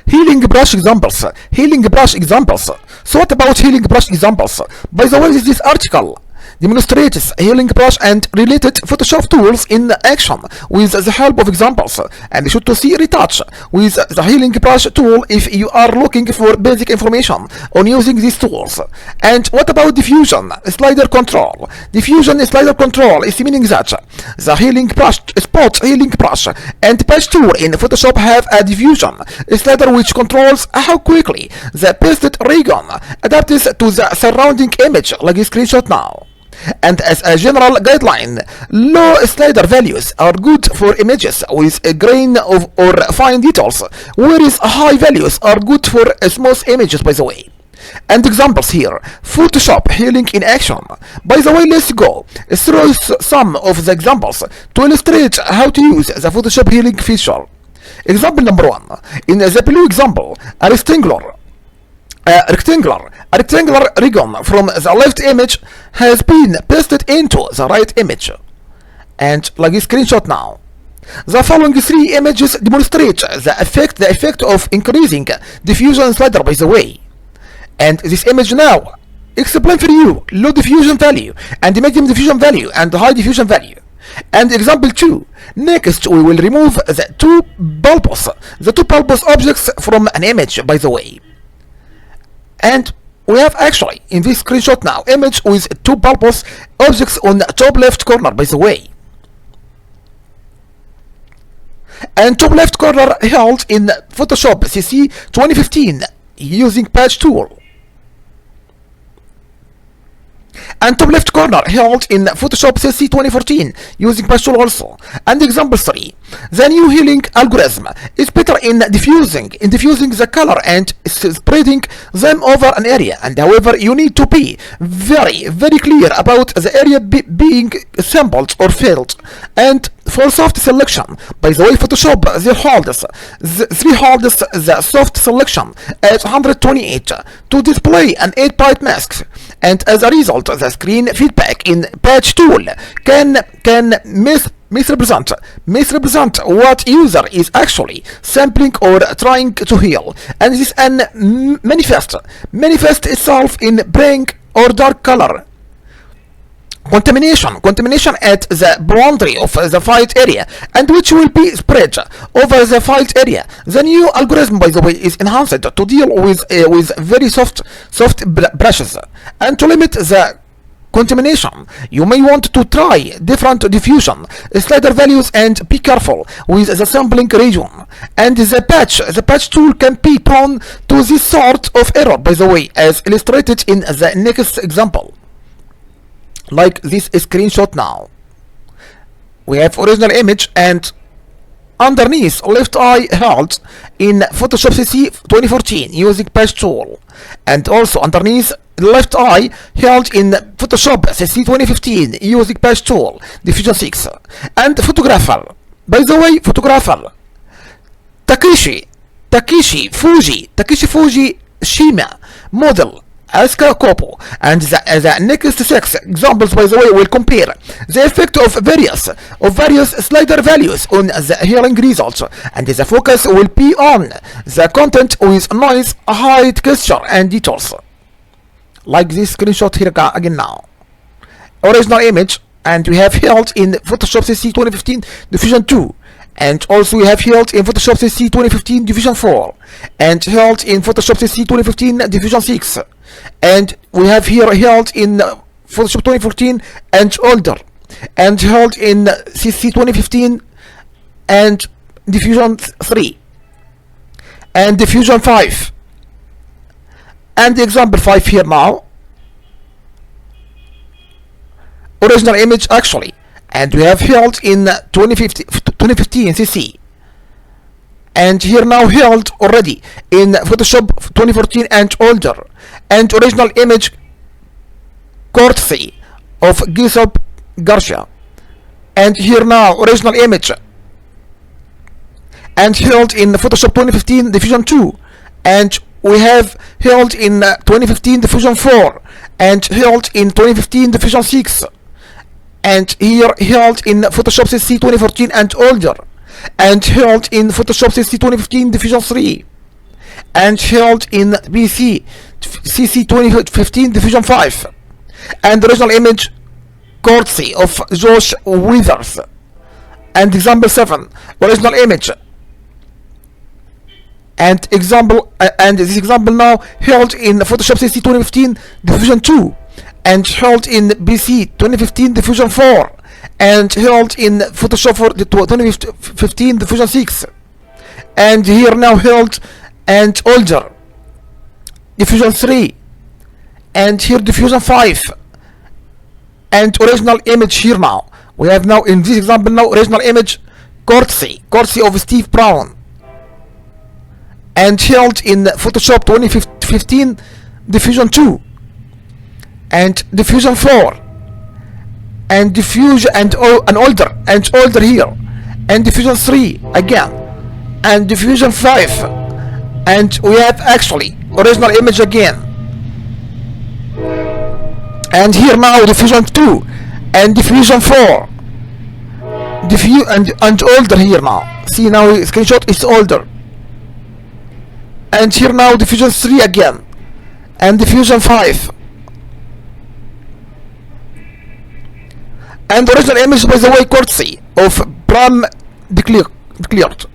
Healing brush examples. Healing brush examples. So what about healing brush examples? By the way, this article demonstrates healing brush and related Photoshop tools in action with the help of examples, and you should to see retouch with the healing brush tool if you are looking for basic information on using these tools. And what about diffusion slider control? Diffusion slider control is meaning that the healing brush, spot healing brush and patch tool in Photoshop have a diffusion slider which controls how quickly the pasted region adapts to the surrounding image, like a screenshot now. And as a general guideline, low slider values are good for images with a grain of or fine details, whereas high values are good for smooth images, by the way. And examples here: Photoshop healing in action. By the way, let's go through some of the examples to illustrate how to use the Photoshop healing feature. Example number 1. In the blue example, a rectangular region from the left image has been pasted into the right image, and like a screenshot now. The following 3 images demonstrate the effect of increasing diffusion slider, by the way. And this image now explain for you low diffusion value and medium diffusion value and high diffusion value. And example 2. Next, we will remove the two bulbous objects from an image, by the way. And we have actually in this screenshot now image with 2 bulbous objects on the top left corner, by the way. And top left corner held in Photoshop CC 2015 using patch tool. And top left corner held in Photoshop CC 2014 using patch tool also. And example 3. The new healing algorithm is better in diffusing the color and spreading them over an area. And however, you need to be very clear about the area being sampled or filled. And for soft selection, by the way, Photoshop holds the soft selection at 128 to display an 8-byte mask, and as a result, the screen feedback in patch tool can misrepresent what user is actually sampling or trying to heal, and this can manifest itself in blank or dark color. Contamination at the boundary of the filed area, and which will be spread over the filed area. The new algorithm, by the way, is enhanced to deal with very soft brushes, and to limit the contamination, you may want to try different diffusion slider values and be careful with the sampling region. And the patch tool can be prone to this sort of error, by the way, as illustrated in the next example. Like this screenshot now. We have original image and underneath left eye held in Photoshop CC 2014 using patch tool, and also underneath left eye held in Photoshop CC 2015 using patch tool Diffusion 6. And photographer, by the way, Takeshi Fuji Shima model Asuka Kopo. And the next 6 examples, by the way, will compare the effect of various slider values on the healing results, and the focus will be on the content with noise, height, texture, and details. Like this screenshot here again now. Original image, and we have held in Photoshop CC 2015 Diffusion 2. And also we have held in Photoshop CC 2015 Diffusion 4, and held in Photoshop CC 2015 Diffusion 6, and we have here held in Photoshop 2014 and older, and held in CC 2015 and Diffusion 3 and Diffusion 5, and example 5 here now. Original image actually, and we have held in 2015 CC, and here now held already in Photoshop 2014 and older, and original image courtesy of Giuseppe Garcia, and here now original image, and held in Photoshop 2015 Diffusion 2, and we have held in 2015 Diffusion 4, and held in 2015 Diffusion 6, and here held in Photoshop CC 2014 and older, and held in Photoshop CC 2015 Diffusion 3, and held in PC CC 2015 Diffusion 5, and original image courtesy of Josh Withers. And example 7, original image. And this example now held in Photoshop CC 2015 Diffusion 2, and held in BC 2015 Diffusion 4, and held in Photoshop for the 2015 Diffusion 6, and here now held and older Diffusion 3, and here Diffusion 5, and original image here now. We have now in this example now original image courtesy of Steve Brown, and held in Photoshop 2015 Diffusion 2, and Diffusion 4, and Diffusion and older here, and Diffusion 3 again, and Diffusion 5, and we have actually original image again, and here now Diffusion 2 and Diffusion 4, and older here now. See now screenshot is older, and here now Diffusion 3 again, and Diffusion 5, and the original image, by the way, courtesy of Bram declared.